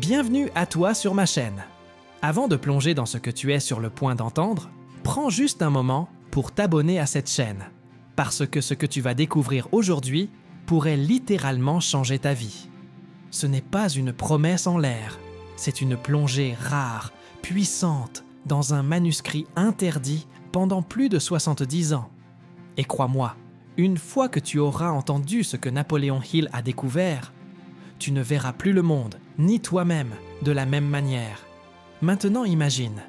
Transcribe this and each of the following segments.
Bienvenue à toi sur ma chaîne. Avant de plonger dans ce que tu es sur le point d'entendre, prends juste un moment pour t'abonner à cette chaîne, parce que ce que tu vas découvrir aujourd'hui pourrait littéralement changer ta vie. Ce n'est pas une promesse en l'air, c'est une plongée rare, puissante, dans un manuscrit interdit pendant plus de 70 ans. Et crois-moi, une fois que tu auras entendu ce que Napoléon Hill a découvert, tu ne verras plus le monde, ni toi-même, de la même manière. Maintenant imagine,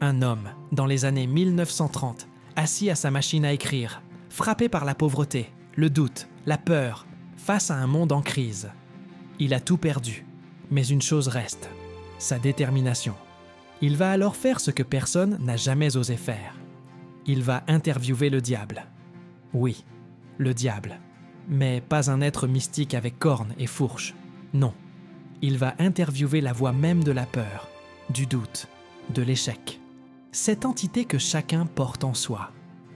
un homme, dans les années 1930, assis à sa machine à écrire, frappé par la pauvreté, le doute, la peur, face à un monde en crise. Il a tout perdu, mais une chose reste, sa détermination. Il va alors faire ce que personne n'a jamais osé faire. Il va interviewer le diable. Oui, le diable, mais pas un être mystique avec cornes et fourches. Non, il va interviewer la voix même de la peur, du doute, de l'échec. Cette entité que chacun porte en soi.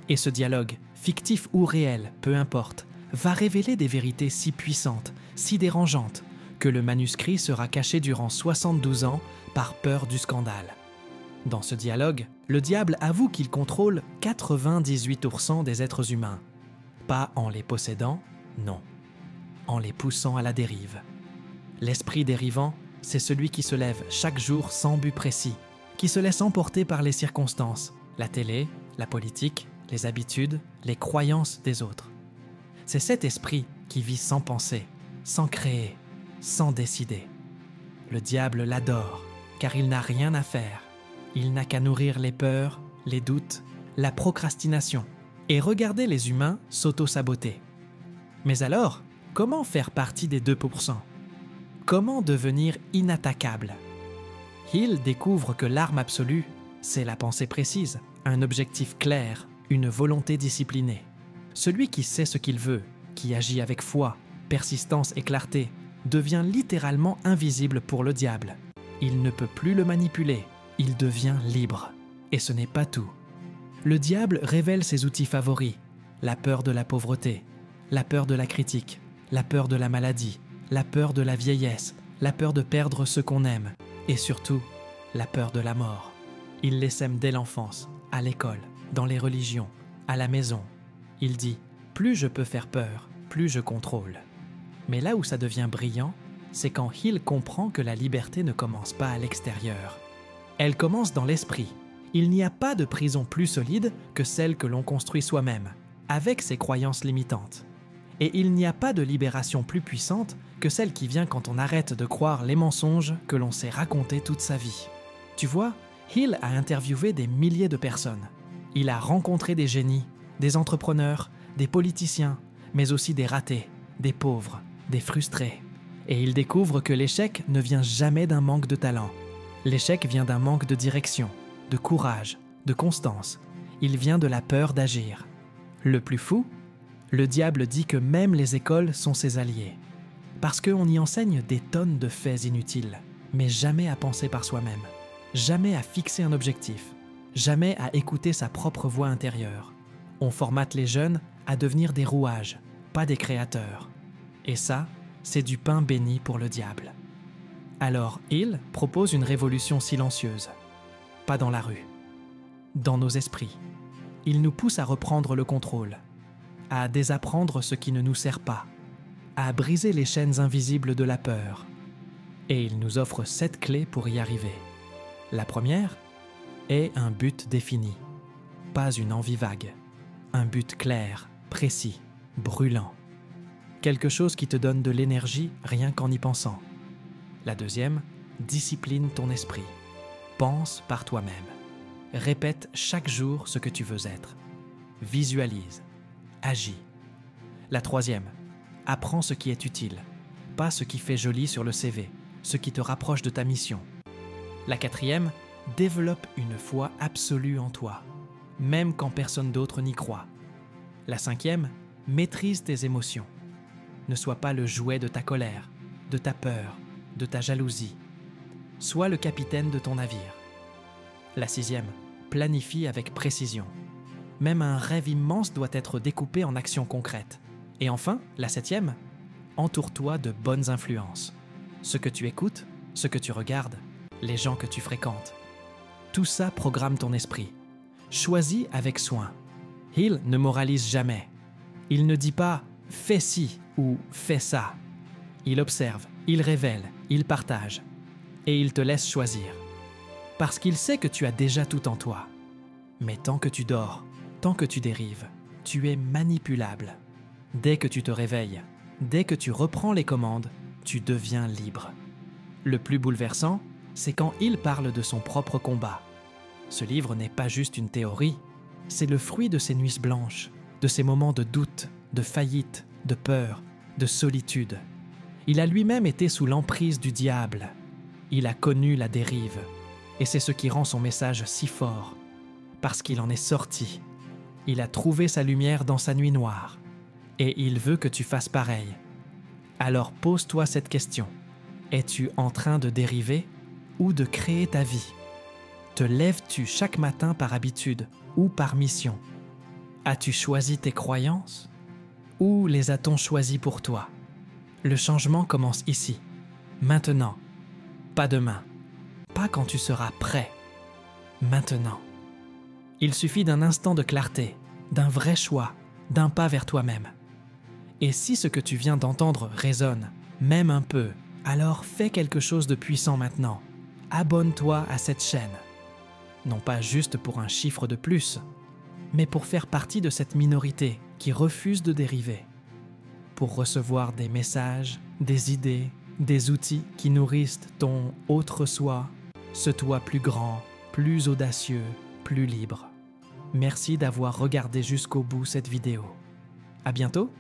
Et ce dialogue, fictif ou réel, peu importe, va révéler des vérités si puissantes, si dérangeantes, que le manuscrit sera caché durant 72 ans par peur du scandale. Dans ce dialogue, le diable avoue qu'il contrôle 98% des êtres humains. Pas en les possédant, non. En les poussant à la dérive. L'esprit dérivant, c'est celui qui se lève chaque jour sans but précis, qui se laisse emporter par les circonstances, la télé, la politique, les habitudes, les croyances des autres. C'est cet esprit qui vit sans penser, sans créer, sans décider. Le diable l'adore, car il n'a rien à faire. Il n'a qu'à nourrir les peurs, les doutes, la procrastination, et regarder les humains s'auto-saboter. Mais alors, comment faire partie des 2%? Comment devenir inattaquable? Hill découvre que l'arme absolue, c'est la pensée précise, un objectif clair, une volonté disciplinée. Celui qui sait ce qu'il veut, qui agit avec foi, persistance et clarté, devient littéralement invisible pour le diable. Il ne peut plus le manipuler, il devient libre. Et ce n'est pas tout. Le diable révèle ses outils favoris, la peur de la pauvreté, la peur de la critique, la peur de la maladie, la peur de la vieillesse, la peur de perdre ce qu'on aime, et surtout, la peur de la mort. Il les sème dès l'enfance, à l'école, dans les religions, à la maison. Il dit « Plus je peux faire peur, plus je contrôle ». Mais là où ça devient brillant, c'est quand Hill comprend que la liberté ne commence pas à l'extérieur. Elle commence dans l'esprit. Il n'y a pas de prison plus solide que celle que l'on construit soi-même, avec ses croyances limitantes. Et il n'y a pas de libération plus puissante que celle qui vient quand on arrête de croire les mensonges que l'on s'est racontés toute sa vie. Tu vois, Hill a interviewé des milliers de personnes. Il a rencontré des génies, des entrepreneurs, des politiciens, mais aussi des ratés, des pauvres, des frustrés. Et il découvre que l'échec ne vient jamais d'un manque de talent. L'échec vient d'un manque de direction, de courage, de constance. Il vient de la peur d'agir. Le plus fou, le diable dit que même les écoles sont ses alliés. Parce qu'on y enseigne des tonnes de faits inutiles, mais jamais à penser par soi-même, jamais à fixer un objectif, jamais à écouter sa propre voix intérieure. On formate les jeunes à devenir des rouages, pas des créateurs. Et ça, c'est du pain béni pour le diable. Alors Hill propose une révolution silencieuse. Pas dans la rue, dans nos esprits. Il nous pousse à reprendre le contrôle, à désapprendre ce qui ne nous sert pas, à briser les chaînes invisibles de la peur. Et il nous offre 7 clés pour y arriver. La première est un but défini, pas une envie vague. Un but clair, précis, brûlant. Quelque chose qui te donne de l'énergie rien qu'en y pensant. La deuxième, discipline ton esprit. Pense par toi-même. Répète chaque jour ce que tu veux être. Visualise. Agis. La troisième, apprends ce qui est utile, pas ce qui fait joli sur le CV, ce qui te rapproche de ta mission. La quatrième, développe une foi absolue en toi, même quand personne d'autre n'y croit. La cinquième, maîtrise tes émotions. Ne sois pas le jouet de ta colère, de ta peur, de ta jalousie. Sois le capitaine de ton navire. La sixième, planifie avec précision. Même un rêve immense doit être découpé en actions concrètes. Et enfin, la septième, entoure-toi de bonnes influences. Ce que tu écoutes, ce que tu regardes, les gens que tu fréquentes. Tout ça programme ton esprit. Choisis avec soin. Hill ne moralise jamais. Il ne dit pas « fais ci » ou « fais ça ». Il observe, il révèle, il partage. Et il te laisse choisir. Parce qu'il sait que tu as déjà tout en toi. Mais tant que tu dors, tant que tu dérives, tu es manipulable. Dès que tu te réveilles, dès que tu reprends les commandes, tu deviens libre. Le plus bouleversant, c'est quand il parle de son propre combat. Ce livre n'est pas juste une théorie, c'est le fruit de ses nuits blanches, de ses moments de doute, de faillite, de peur, de solitude. Il a lui-même été sous l'emprise du diable. Il a connu la dérive. Et c'est ce qui rend son message si fort. Parce qu'il en est sorti. Il a trouvé sa lumière dans sa nuit noire. Et il veut que tu fasses pareil. Alors pose-toi cette question. Es-tu en train de dériver ou de créer ta vie? Te lèves-tu chaque matin par habitude ou par mission? As-tu choisi tes croyances ou les a-t-on choisies pour toi? Le changement commence ici, maintenant, pas demain, pas quand tu seras prêt, maintenant. Il suffit d'un instant de clarté, d'un vrai choix, d'un pas vers toi-même. Et si ce que tu viens d'entendre résonne, même un peu, alors fais quelque chose de puissant maintenant. Abonne-toi à cette chaîne. Non pas juste pour un chiffre de plus, mais pour faire partie de cette minorité qui refuse de dériver. Pour recevoir des messages, des idées, des outils qui nourrissent ton autre soi, ce toi plus grand, plus audacieux, plus libre. Merci d'avoir regardé jusqu'au bout cette vidéo. À bientôt!